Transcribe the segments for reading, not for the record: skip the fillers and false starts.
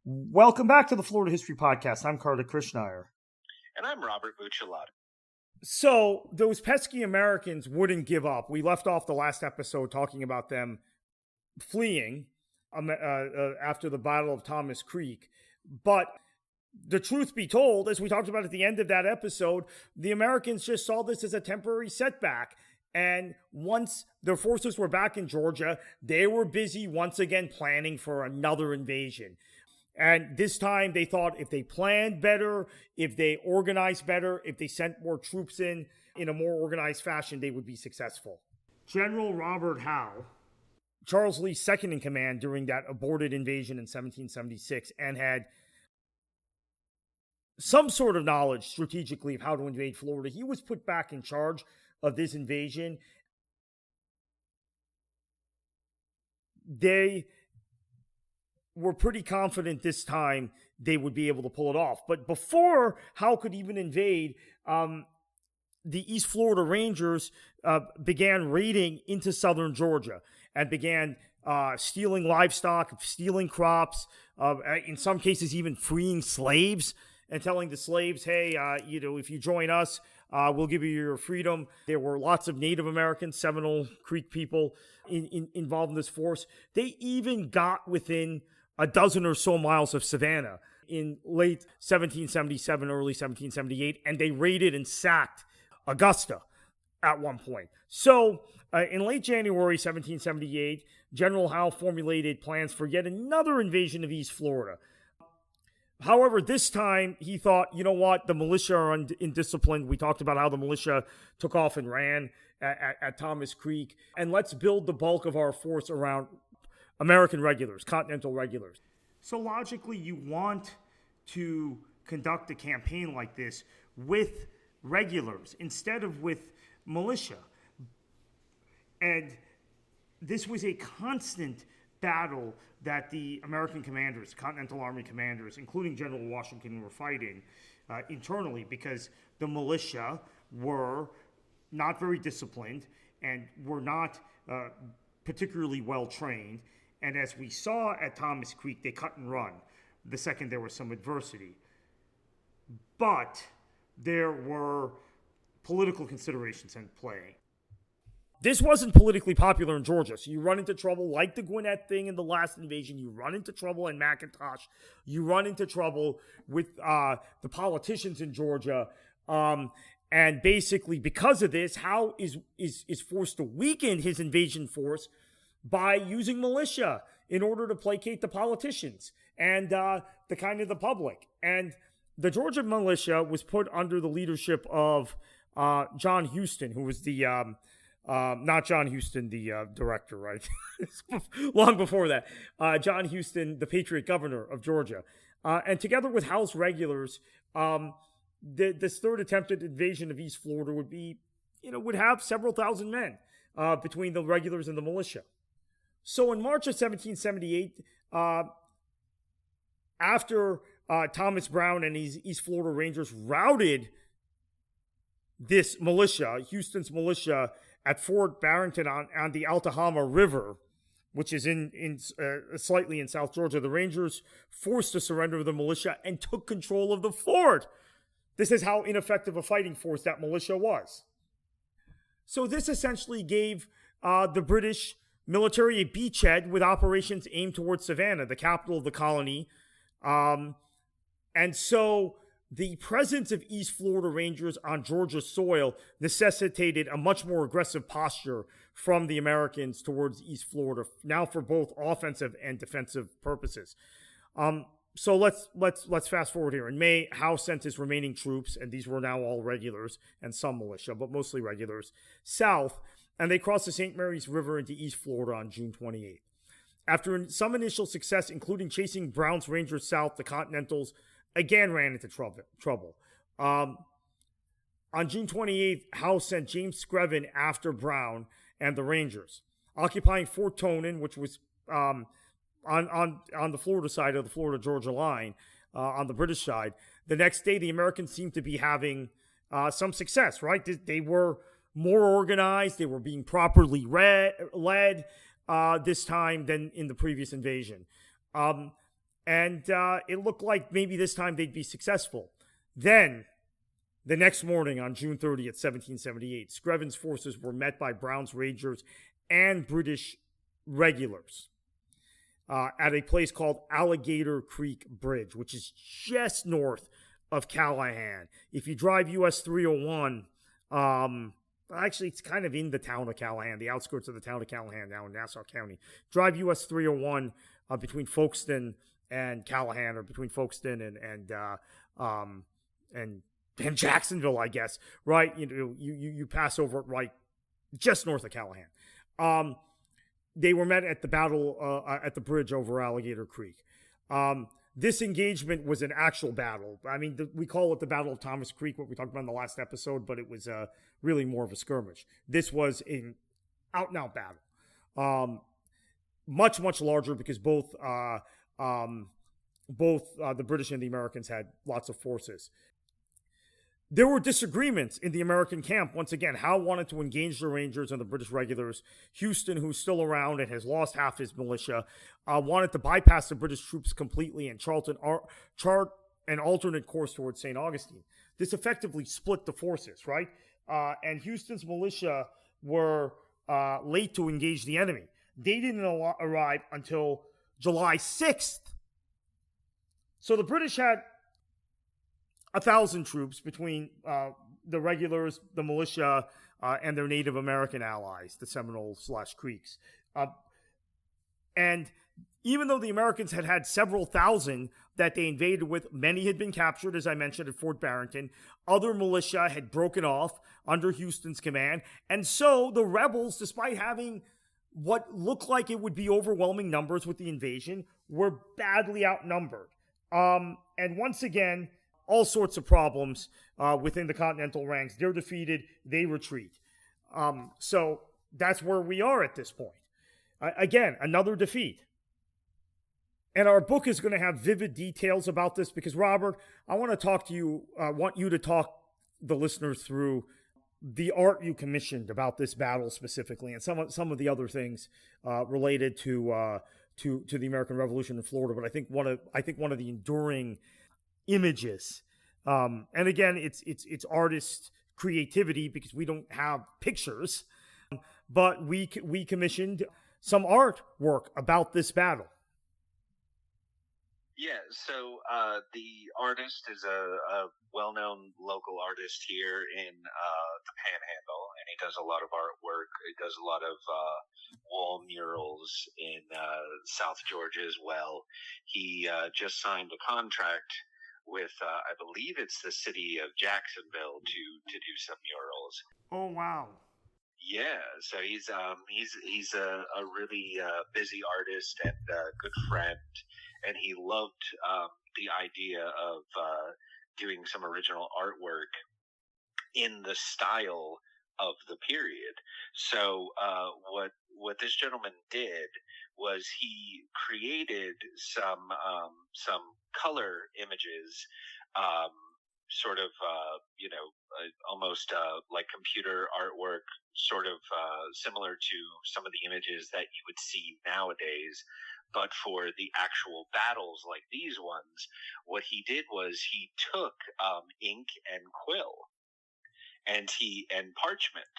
Welcome back to the Florida History Podcast. I'm Kartik Krishnaiyer. And I'm Robert Bucciolato. So, those pesky Americans wouldn't give up. We left off the last episode talking about them fleeing after the Battle of Thomas Creek. But the truth be told, as we talked about at the end of that episode, the Americans just saw this as a temporary setback. And once their forces were back in Georgia, they were busy once again planning for another invasion. And this time they thought if they planned better, if they organized better, if they sent more troops in a more organized fashion, they would be successful. General Robert Howe, Charles Lee's second in command during that aborted invasion in 1776, and had some sort of knowledge strategically of how to invade Florida. He was put back in charge of this invasion. They were pretty confident this time they would be able to pull it off. But before Howe could even invade, the East Florida Rangers began raiding into southern Georgia and began stealing livestock, stealing crops, in some cases even freeing slaves and telling the slaves, hey, if you join us, we'll give you your freedom. There were lots of Native Americans, Seminole Creek people involved in this force. They even got within a dozen or so miles of Savannah in late 1777, early 1778, and they raided and sacked Augusta at one point. So in late January 1778, General Howe formulated plans for yet another invasion of East Florida. However, this time he thought, you know what, the militia are indisciplined. We talked about how the militia took off and ran at Thomas Creek, and let's build the bulk of our force around American regulars, continental regulars. So logically, you want to conduct a campaign like this with regulars instead of with militia. And this was a constant battle that the American commanders, Continental Army commanders, including General Washington, were fighting internally because the militia were not very disciplined and were not particularly well trained. And as we saw at Thomas Creek, they cut and run the second there was some adversity. But there were political considerations in play. This wasn't politically popular in Georgia, so you run into trouble like the Gwinnett thing in the last invasion. You run into trouble in McIntosh. You run into trouble with the politicians in Georgia. And basically, because of this, Howe is forced to weaken his invasion force by using militia in order to placate the politicians and the public. And the Georgia militia was put under the leadership of John Houston, who was the not John Houston, the director, right? Long before that, John Houston, the Patriot governor of Georgia, and together with Howe's regulars, this third attempted invasion of East Florida would have several thousand men between the regulars and the militia. So in March of 1778, after Thomas Brown and his East Florida Rangers routed this militia, Houston's militia, at Fort Barrington on the Altahama River, which is in slightly in South Georgia, the Rangers forced the surrender of the militia and took control of the fort. This is how ineffective a fighting force that militia was. So this essentially gave the British military a beachhead with operations aimed towards Savannah, the capital of the colony. And so the presence of East Florida Rangers on Georgia soil necessitated a much more aggressive posture from the Americans towards East Florida, now for both offensive and defensive purposes. So let's fast forward here. In May, Howe sent his remaining troops, and these were now all regulars and some militia, but mostly regulars, south, and they crossed the St. Mary's River into East Florida on June 28th. After some initial success, including chasing Brown's Rangers south, the Continentals again ran into trouble. On June 28th, Howe sent James Screven after Brown and the Rangers, occupying Fort Tonin, which was on the Florida side of the Florida-Georgia line, on the British side. The next day, the Americans seemed to be having some success, right? They were more organized. They were being properly led this time than in the previous invasion. And it looked like maybe this time they'd be successful. Then, the next morning on June 30th, 1778, Screven's forces were met by Brown's Rangers and British regulars at a place called Alligator Creek Bridge, which is just north of Callahan. If you drive US 301, actually, it's kind of in the town of Callahan, the outskirts of the town of Callahan, now in Nassau County. Drive US 301 between Folkestone and Callahan, or between Folkestone and Jacksonville, I guess. Right? You pass over it right just north of Callahan. They were met at the battle at the bridge over Alligator Creek. This engagement was an actual battle. I mean, we call it the Battle of Thomas Creek, what we talked about in the last episode, but it was really more of a skirmish. This was an out-and-out battle. Much, much larger because both the British and the Americans had lots of forces. There were disagreements in the American camp. Once again, Howe wanted to engage the Rangers and the British regulars. Houston, who's still around and has lost half his militia, wanted to bypass the British troops completely and chart an alternate course towards St. Augustine. This effectively split the forces, right? And Houston's militia were late to engage the enemy. They didn't arrive until July 6th. So the British had 1,000 troops between the regulars, the militia, and their Native American allies, the Seminoles/Creeks. And even though the Americans had had several thousand that they invaded with, many had been captured, as I mentioned, at Fort Barrington. Other militia had broken off under Houston's command. And so the rebels, despite having what looked like it would be overwhelming numbers with the invasion, were badly outnumbered. And once again, all sorts of problems within the Continental ranks. They're defeated, they retreat. So that's where we are at this point. Again, another defeat. And our book is going to have vivid details about this because, Robert, I want to talk to you, want you to talk the listeners through the art you commissioned about this battle specifically, and some of the other things related to the American Revolution in Florida. But I think one of the enduring images, and again, it's artist creativity because we don't have pictures, but we commissioned some artwork about this battle. Yeah, so the artist is a well-known local artist here in the Panhandle, and he does a lot of artwork. He does a lot of wall murals in South Georgia as well. He just signed a contract with, I believe it's the city of Jacksonville to do some murals. Oh, wow. Yeah, so he's a really busy artist and a good friend. And he loved the idea of doing some original artwork in the style of the period. So what this gentleman did was he created some color images, sort of almost like computer artwork, sort of similar to some of the images that you would see nowadays. But for the actual battles like these ones, what he did was he took ink and quill and parchment,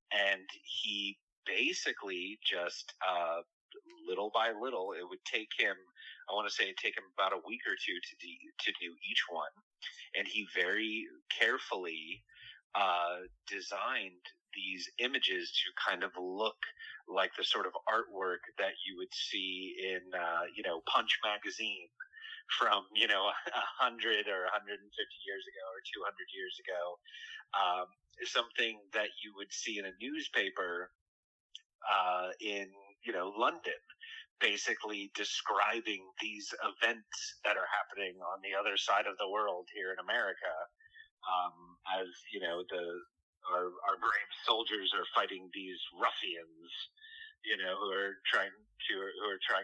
and he basically just little by little, it would take him, I want to say it'd take him about a week or two to do each one, and he very carefully designed these images to kind of look like the sort of artwork that you would see in Punch magazine from 100 or 150 years ago or 200 years ago, something that you would see in a newspaper in London, basically describing these events that are happening on the other side of the world here in America, as our brave soldiers are fighting these ruffians, who are trying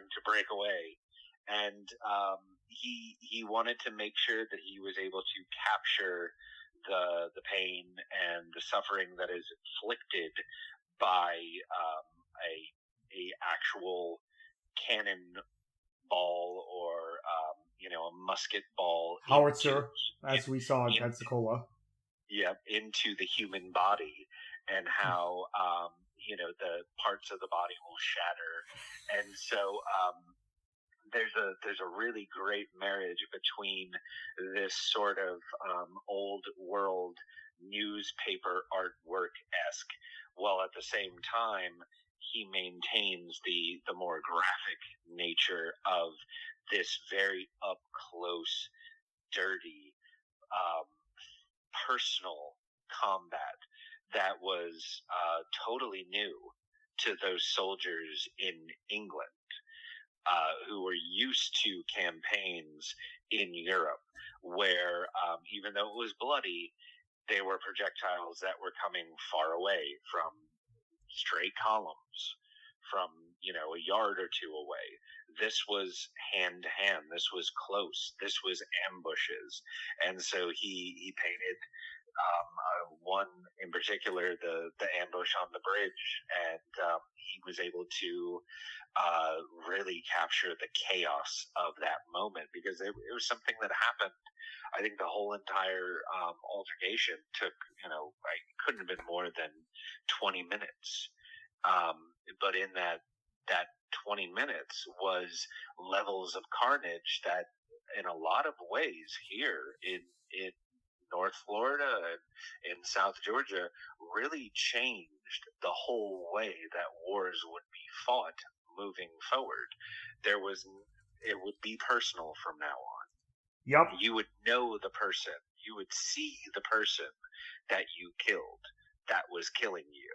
to break away. And he wanted to make sure that he was able to capture the pain and the suffering that is inflicted by a actual cannon ball or a musket ball Howitzer, as we saw in in, Pensacola. yeah, into the human body, and how the parts of the body will shatter. And so there's a really great marriage between this sort of old world newspaper artwork esque, while at the same time he maintains the more graphic nature of this very up close, dirty, personal combat that was totally new to those soldiers in England, who were used to campaigns in Europe where, even though it was bloody, they were projectiles that were coming far away from straight columns, from a yard or two away. This was hand to hand. This was close. This was ambushes. And so he painted one in particular, the ambush on the bridge, and he was able to really capture the chaos of that moment, because it was something that happened. I think the whole entire altercation took, couldn't have been more than 20 minutes. But in that 20 minutes was levels of carnage that, in a lot of ways, here in North Florida and in South Georgia, really changed the whole way that wars would be fought moving forward. It would be personal from now on. Yep. You would know the person. You would see the person that you killed, that was killing you.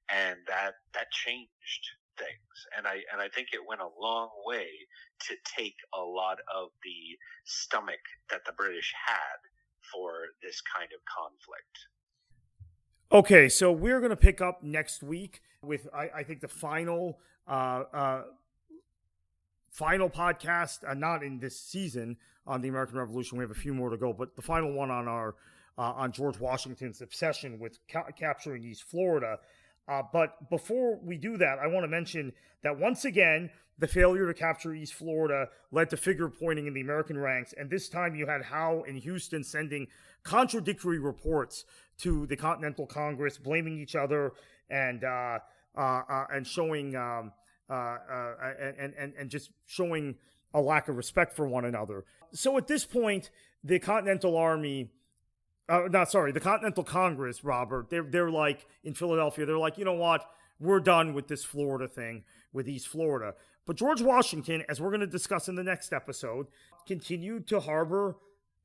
And that changed things. And I think it went a long way to take a lot of the stomach that the British had for this kind of conflict. Okay, so we're going to pick up next week with, I think, the final podcast, not in this season on the American Revolution. We have a few more to go, but the final one on our on George Washington's obsession with capturing East Florida. But before we do that, I want to mention that once again, the failure to capture East Florida led to finger pointing in the American ranks. And this time you had Howe and Houston sending contradictory reports to the Continental Congress, blaming each other and showing and just showing a lack of respect for one another. So at this point, the Continental Army, the Continental Congress, Robert, they're like, in Philadelphia, they're like, you know what? We're done with this Florida thing, with East Florida. But George Washington, as we're going to discuss in the next episode, continued to harbor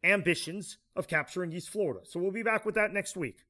ambitions of capturing East Florida. So we'll be back with that next week.